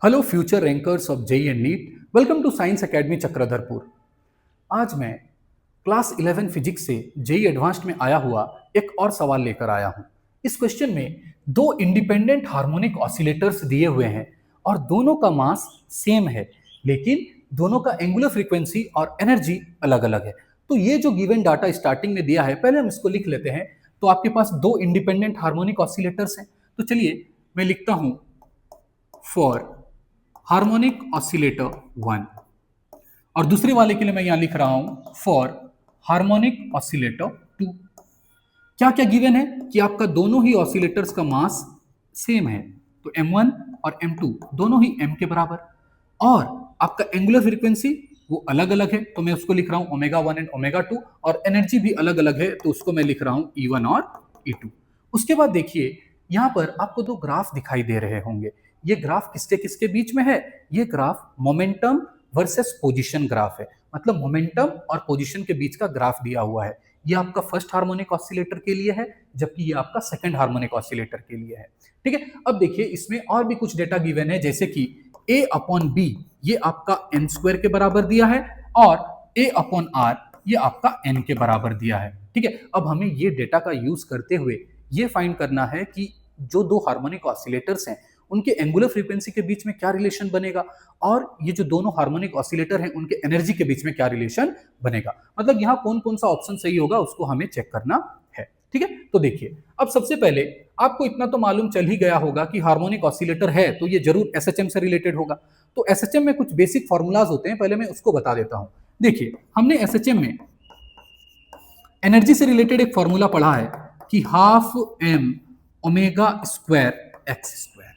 Hello future rankers of JEE and NEET. Welcome to science academy Chakradharpur. आज मैं class 11 physics से JEE advanced में आया हुआ एक और सवाल लेकर आया हूं। इस क्वेश्चन में दो इंडिपेंडेंट हार्मोनिक ऑसिलेटर्स दिए हुए हैं और दोनों का मास सेम है, लेकिन दोनों का एंगुलर फ्रीक्वेंसी और एनर्जी अलग अलग है। तो ये जो गिवन डाटा स्टार्टिंग में दिया है, पहले हम इसको लिख लेते हैं। तो आपके पास दो इंडिपेंडेंट हार्मोनिक ऑसिलेटर्स हैं। तो चलिए मैं लिखता हूं फॉर हार्मोनिक ऑसिलेटर 1 और दूसरे वाले के लिए मैं यहां लिख रहा हूं फॉर हार्मोनिक ऑसिलेटर 2। क्या क्या गिवन है कि आपका दोनों ही ऑसिलेटर्स का मास सेम है, तो m1 और m2 दोनों ही m के बराबर, और आपका एंगुलर फ्रीक्वेंसी वो अलग अलग है, तो मैं उसको लिख रहा हूं ओमेगा 1 एंड ओमेगा 2, और एनर्जी भी अलग अलग है, तो उसको मैं लिख रहा हूं E1 और E2। उसके बाद देखिए यहां पर आपको दो ग्राफ दिखाई दे रहे होंगे। ये ग्राफ किसके किसके बीच में है? ये graph momentum versus position graph है, मतलब मोमेंटम और पोजीशन के बीच का ग्राफ दिया हुआ है। ये आपका फर्स्ट हार्मोनिक ऑसिलेटर के लिए है, जबकि ये आपका सेकंड हार्मोनिक ऑसिलेटर के लिए है। ठीक है, अब देखिए इसमें और भी कुछ डेटा गिवन है, जैसे कि a अपॉन बी ये आपका n स्क्वायर के बराबर दिया है, और a अपॉन r ये आपका n के बराबर दिया है। ठीक है, अब हमें ये डेटा का यूज करते हुए ये फाइंड करना है कि जो दो हार्मोनिक ऑसिलेटर्स हैं उनके एंगुलर फ्रीक्वेंसी के बीच में क्या रिलेशन बनेगा, और ये जो दोनों हार्मोनिक ऑसिलेटर हैं उनके एनर्जी के बीच में क्या रिलेशन बनेगा। मतलब यहाँ कौन कौन सा ऑप्शन सही होगा उसको हमें चेक करना है। ठीक है, तो देखिए अब सबसे पहले आपको इतना तो मालूम चल ही गया होगा कि हार्मोनिक ऑसिलेटर है तो ये जरूर एसएचएम से रिलेटेड होगा। तो एसएचएम में कुछ बेसिक फॉर्मूलाज होते हैं, पहले मैं उसको बता देता हूं। देखिए हमने एसएचएम में एनर्जी से रिलेटेड एक फॉर्मूला पढ़ा है कि half m omega square x square.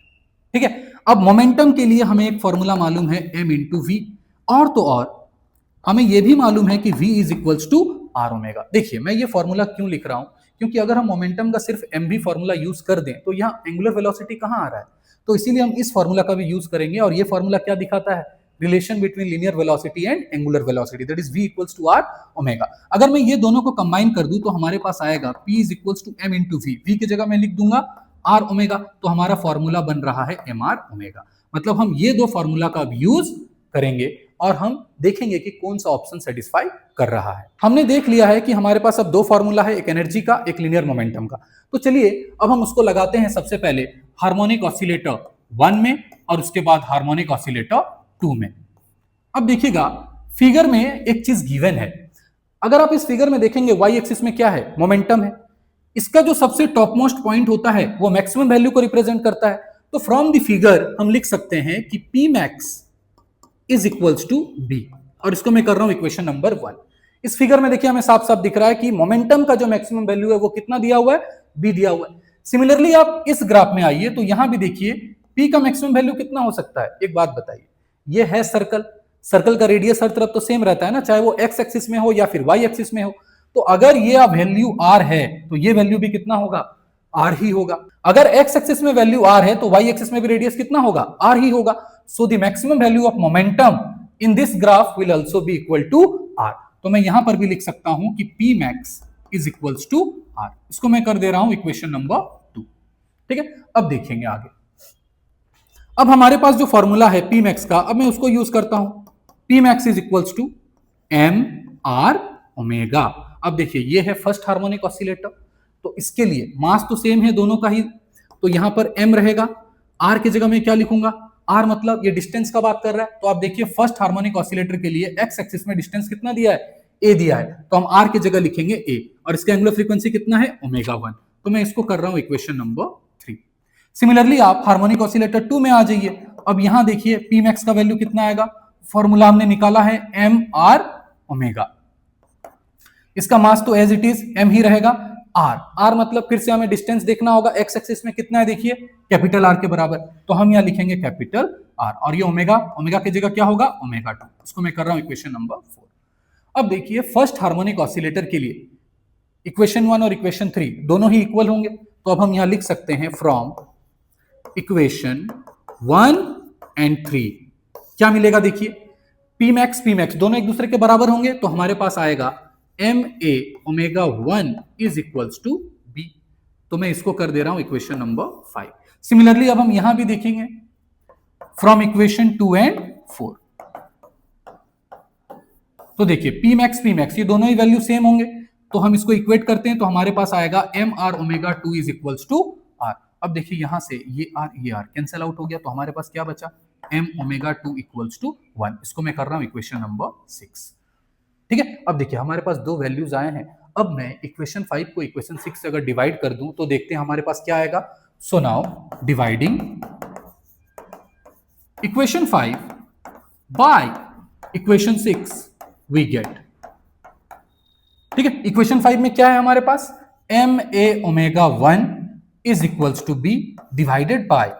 ठीक है, अब मोमेंटम के लिए हमें एक फॉर्मूला मालूम है m इंटू वी, और तो और हमें यह भी मालूम है कि v is equals to r omega. देखिए मैं ये फॉर्मूला क्यों लिख रहा हूं, क्योंकि अगर हम मोमेंटम का सिर्फ m भी फॉर्मूला यूज कर दें तो यहाँ एंगुलर वेलोसिटी कहां आ रहा है, तो इसीलिए हम इस फॉर्मूला का भी यूज करेंगे। और ये फॉर्मूला क्या दिखाता है? Relation between linear velocity and angular velocity, that is v equals to r omega. अगर मैं ये दोनों को कंबाइन कर दूं तो हमारे पास आएगा p is equals to m into v, v की जगह मैं लिख दूंगा आर ओमेगा, तो हमारा फॉर्मूला बन रहा है एम आर ओमेगा। मतलब हम ये दो फॉर्मूला का यूज करेंगे और हम देखेंगे कि कौन सा ऑप्शन सेटिस्फाई कर रहा है। हमने देख लिया है कि हमारे पास अब दो फॉर्मूला है, एक एनर्जी का एक लिनियर मोमेंटम का। तो चलिए अब हम उसको लगाते हैं सबसे पहले हार्मोनिक ऑसिलेटर 1 में और उसके बाद हार्मोनिक ऑसिलेटर 2 में। अब देखिएगा फिगर में एक चीज गिवन है। अगर आप इस फिगर में देखेंगे वाई एक्सिस में क्या है? मोमेंटम है। इसका जो सबसे टॉप मोस्ट पॉइंट होता है वो मैक्सिमम वैल्यू को रिप्रेजेंट करता है। तो फ्रॉम द फिगर हम लिख सकते हैं कि p max is equals to b, और इसको मैं कर रहा हूं इक्वेशन नंबर 1। इस फिगर में देखिए हमें साफ साफ दिख रहा है कि मोमेंटम का जो मैक्सिमम वैल्यू है वो कितना दिया हुआ है? बी दिया हुआ है। सिमिलरली आप इस ग्राफ में आइए तो यहां भी देखिए पी का मैक्सिमम वैल्यू कितना हो सकता है? एक बात बताइए, ये है सर्कल, सर्कल का रेडियस हर तरफ तो सेम रहता है ना, चाहे वो एक्स एक्सिस में हो या फिर वाई एक्सिस में हो। तो अगर ये वैल्यू आर है तो ये वैल्यू भी कितना होगा? आर ही होगा। अगर एक्स एक्सिस में वैल्यू आर है तो वाई एक्सिस में भी रेडियस कितना होगा? आर ही होगा। So the maximum value of momentum in this graph will also be equal to r. तो मैं यहां पर भी लिख सकता हूं कि p max is equals to r. इसको मैं कर दे रहा हूं इक्वेशन नंबर 2। ठीक है, अब देखेंगे आगे। अब हमारे पास जो फॉर्मूला है पी मैक्स का, अब मैं उसको यूज करता हूं। P max is equals to m r omega. अब देखिए ये है फर्स्ट हार्मोनिक ऑसिलेटर, तो इसके लिए मास तो सेम है दोनों का ही, तो यहां पर m रहेगा। r की जगह मैं क्या लिखूंगा? r मतलब ये डिस्टेंस का बात कर रहा है, तो आप देखिए फर्स्ट हार्मोनिक ऑसिलेटर के लिए x एक्सिस में डिस्टेंस कितना दिया है? a दिया है, तो हम r की जगह लिखेंगे a, और इसका एंगुलर फ्रीक्वेंसी कितना है? ओमेगा 1। तो मैं इसको कर रहा हूं इक्वेशन नंबर 3। सिमिलरली आप हार्मोनिक ऑसिलेटर 2 में आ जाइए। अब यहां देखिए पी मैक्स का वैल्यू कितना आएगा? फॉर्मूला हमने निकाला है एम आर ओमेगा। इसका मास तो एज इट इज m ही रहेगा। r मतलब फिर से हमें डिस्टेंस देखना होगा, x एक्सिस में कितना है देखिए कैपिटल R के बराबर, तो हम यहां लिखेंगे कैपिटल R, और ये ओमेगा, ओमेगा की जगह क्या होगा? ओमेगा 2। इसको मैं कर रहा हूं इक्वेशन नंबर 4। अब देखिए फर्स्ट हार्मोनिक ऑसिलेटर के लिए इक्वेशन 1 और इक्वेशन 3 दोनों ही इक्वल होंगे, तो अब हम यहां लिख सकते हैं फ्रॉम इक्वेशन 1 एंड 3 क्या मिलेगा? देखिए पी मैक्स दोनों एक दूसरे के बराबर होंगे, तो हमारे पास आएगा m A omega 1 is equals to b. तो मैं इसको कर दे रहा हूं इक्वेशन नंबर 5। सिमिलरली अब हम यहां भी देखेंगे फ्रॉम इक्वेशन 2 एंड 4। तो देखिए पी मैक्स ये दोनों ही वैल्यू सेम होंगे, तो हम इसको इक्वेट करते हैं तो हमारे पास आएगा m r omega 2 is equals to r. अब देखिए यहां से ये आर कैंसिल आउट हो गया, तो हमारे पास क्या बचा, एम ओमेगा 2 इक्वल्स टू 1। इसको मैं कर रहा हूं इक्वेशन नंबर 6। ठीक है, अब देखिए हमारे पास दो वैल्यूज आए हैं। अब मैं इक्वेशन 5 को इक्वेशन 6 से अगर डिवाइड कर दूं तो देखते हैं हमारे पास क्या आएगा। So now dividing equation 5 by equation 6 we get, ठीक है, इक्वेशन 5 में क्या है हमारे पास, M A omega 1 is equals to B divided by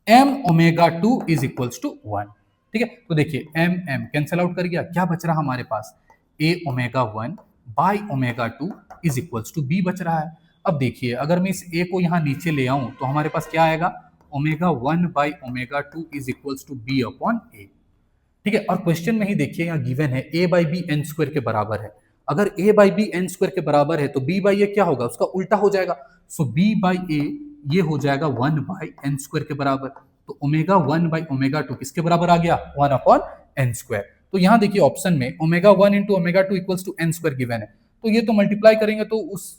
M omega 2 is equals to 1। ठीक है, तो देखिए एम एम कैंसिल आउट कर गया, क्या बच रहा हमारे पास, A omega 1 by omega 2 is equals to B बच रहा है। अब देखिए अगर मैं इस ए को यहां नीचे ले आऊं तो हमारे पास क्या आएगा, omega 1 by omega 2 is equals to B upon A. ठीक है, और क्वेश्चन में ही देखिए यहाँ गिवन है a by b n square के बराबर है। अगर a by b n square के बराबर है तो b बाई ए क्या होगा, उसका उल्टा हो जाएगा। सो b बाई ए ये हो जाएगा 1 बाई एन स्क्वायर के बराबर। तो ओमेगा 1 बाई ओमेगा 2 किसके बराबर आ गया, 1 अपॉन एन स्क्वायर। तो यहाँ देखिए ऑप्शन में omega 1 into omega 2 equals to n square given है, तो ये तो मल्टीप्लाई करेंगे तो उस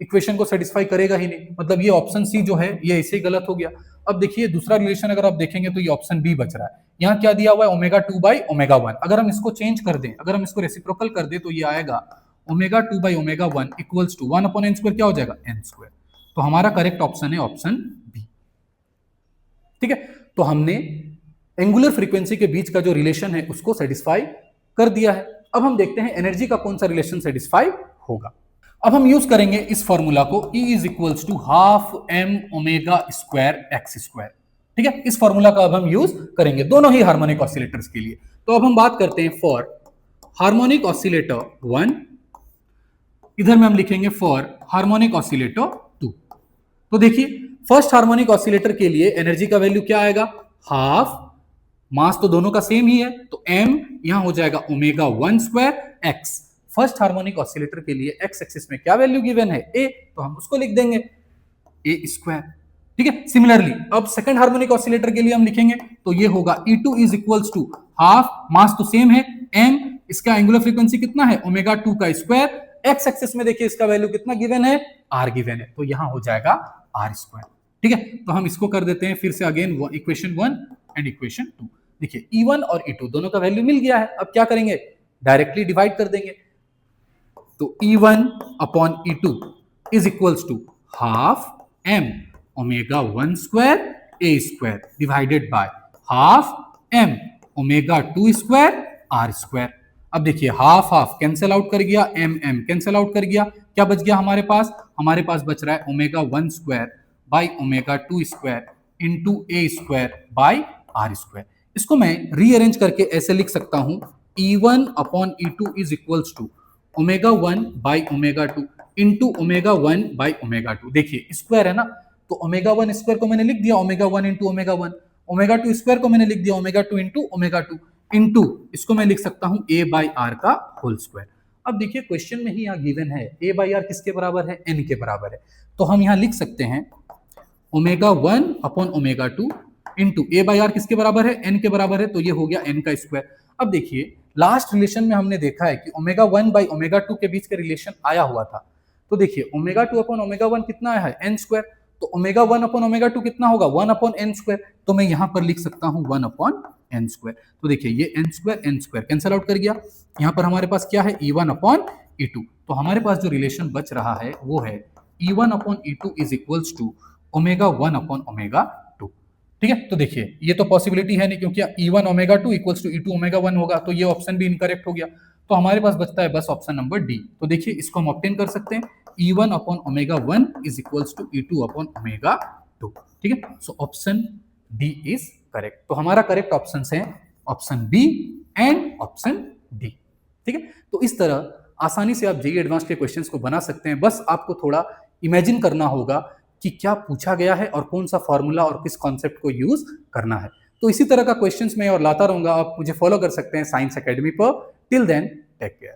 इक्वेशन को सेटिस्फाई करेगा ही नहीं, मतलब ये ऑप्शन सी जो है ये ऐसे ही गलत हो गया। अब देखिए दूसरा रिलेशन अगर आप देखेंगे तो ये ऑप्शन बी बच रहा है। यहाँ क्या दिया हुआ है, ओमेगा 2 बाई ओमेगा 1। अगर हम इसको चेंज कर दें, अगर हम इसको रेसिप्रोकल कर दें तो ये आएगा omega 2 by omega 1 equals to 1 upon n square, क्या हो जाएगा, एन स्क्वायर। तो हमारा करेक्ट ऑप्शन है ऑप्शन बी। ठीक है, तो हमने एंगुलर फ्रीक्वेंसी के बीच का जो रिलेशन है उसको सेटिस्फाई कर दिया है। अब हम देखते हैं एनर्जी का कौन सा रिलेशन सेटिस्फाई होगा। अब हम यूज करेंगे इस फॉर्मूला को, E is equals to half m omega square x square. ठीक है, इस फॉर्मूला का अब हम यूज करेंगे दोनों ही हार्मोनिक ऑसिलेटर्स के लिए। तो अब हम बात करते हैं फॉर हार्मोनिक ऑसिलेटर 1, इधर में हम लिखेंगे फॉर हार्मोनिक ऑसिलेटर 2। तो देखिए फर्स्ट हार्मोनिक ऑसिलेटर के लिए एनर्जी का वैल्यू क्या आएगा, हाफ, मास तो दोनों का सेम ही है तो m यहां हो जाएगा omega 1 square x. First harmonic oscillator के लिए एक्स एक्सिस में क्या वैल्यू गिवन है, a, तो हम उसको लिख देंगे a स्क्वायर। ठीक है, सिमिलरली अब सेकंड हार्मोनिक ऑसिलेटर के लिए हम लिखेंगे तो ये होगा E2 is equals to half, mass तो सेम है m, इसका एंगुलर फ्रीक्वेंसी कितना है, ओमेगा 2 का स्क्वायर, एक्स एक्सिस में देखिए इसका वैल्यू कितना गिवन है, r गिवन है, तो यहां हो जाएगा r स्क्वायर। ठीक है, तो हम इसको कर देते हैं फिर से अगेन इक्वेशन 1 एंड इक्वेशन 2। देखिए E1 और E2 दोनों का वैल्यू मिल गया है, अब क्या करेंगे, डायरेक्टली डिवाइड कर देंगे। तो E1 upon E2 is equals to half m omega 1 square a square divided by half m omega 2 square r square. अब देखिए हाफ हाफ कैंसिल आउट कर गया, m कैंसिल आउट कर गया, क्या बच गया हमारे पास, हमारे पास बच रहा है omega 1 square by omega 2 square into a square by r square. इसको मैं रीअरेंज करके ऐसे लिख सकता हूं, E1 upon E2 is equals to omega 1 by omega 2 into omega 1 by omega 2। देखिए स्क्वायर है ना, तो ओमेगा 1 स्क्वायर को मैंने लिख दिया omega 1 into omega 1, omega 2 square को मैंने लिख दिया ओमेगा 2 इंटू ओमेगा 2 इंटू इसको मैं लिख सकता हूं a बाई आर का होल स्क्वायर। अब देखिए क्वेश्चन में ही यहाँ गिवन है a बाई आर किसके बराबर है, n के बराबर है, तो हम यहाँ लिख सकते हैं omega 1 upon omega 2 into a by r किसके बराबर है, n के बराबर है, तो ये हो गया n का स्क्वायर। अब देखिए लास्ट रिलेशन में हमने देखा है कि ओमेगा 1 बाई ओमेगा 2 के बीच का रिलेशन आया हुआ था। तो देखिए ओमेगा 2 अपॉन ओमेगा 1 कितना आया है, n स्क्वायर, तो ओमेगा 1 अपॉन ओमेगा 2 कितना होगा, 1 अपॉन n स्क्वायर, तो मैं यहां पर लिख सकता हूं 1 अपॉन n स्क्वायर। तो देखिए ये n स्क्वायर कैंसिल आउट कर गया, यहां पर हमारे पास क्या है, E1 अपॉन E2। तो हमारे पास जो रिलेशन बच रहा है वो है E1 upon E2 is equals to omega 1 upon omega 2। ठीक है, तो देखिए ये तो पॉसिबिलिटी है नहीं क्योंकि E1 omega 2 equals to E2 omega 1 होगा, तो ये ऑप्शन भी इनकरेक्ट हो गया। तो हमारे पास बचता है बस ऑप्शन नंबर डी। तो देखिए इसको हम ऑब्टेन कर सकते हैं, E1 upon omega 1 is equals to E2 upon omega 2। ठीक है, so option d is correct. तो हमारा करेक्ट ऑप्शन है option b and option d. ठीक है, तो इस तरह आसानी से आप जेईई एडवांस के क्वेश्चंस को बना सकते हैं, बस आपको थोड़ा इमेजिन करना होगा कि क्या पूछा गया है और कौन सा फॉर्मूला और किस कॉन्सेप्ट को यूज करना है। तो इसी तरह का क्वेश्चंस मैं और लाता रहूंगा, आप मुझे फॉलो कर सकते हैं साइंस एकेडमी पर। Till then take care.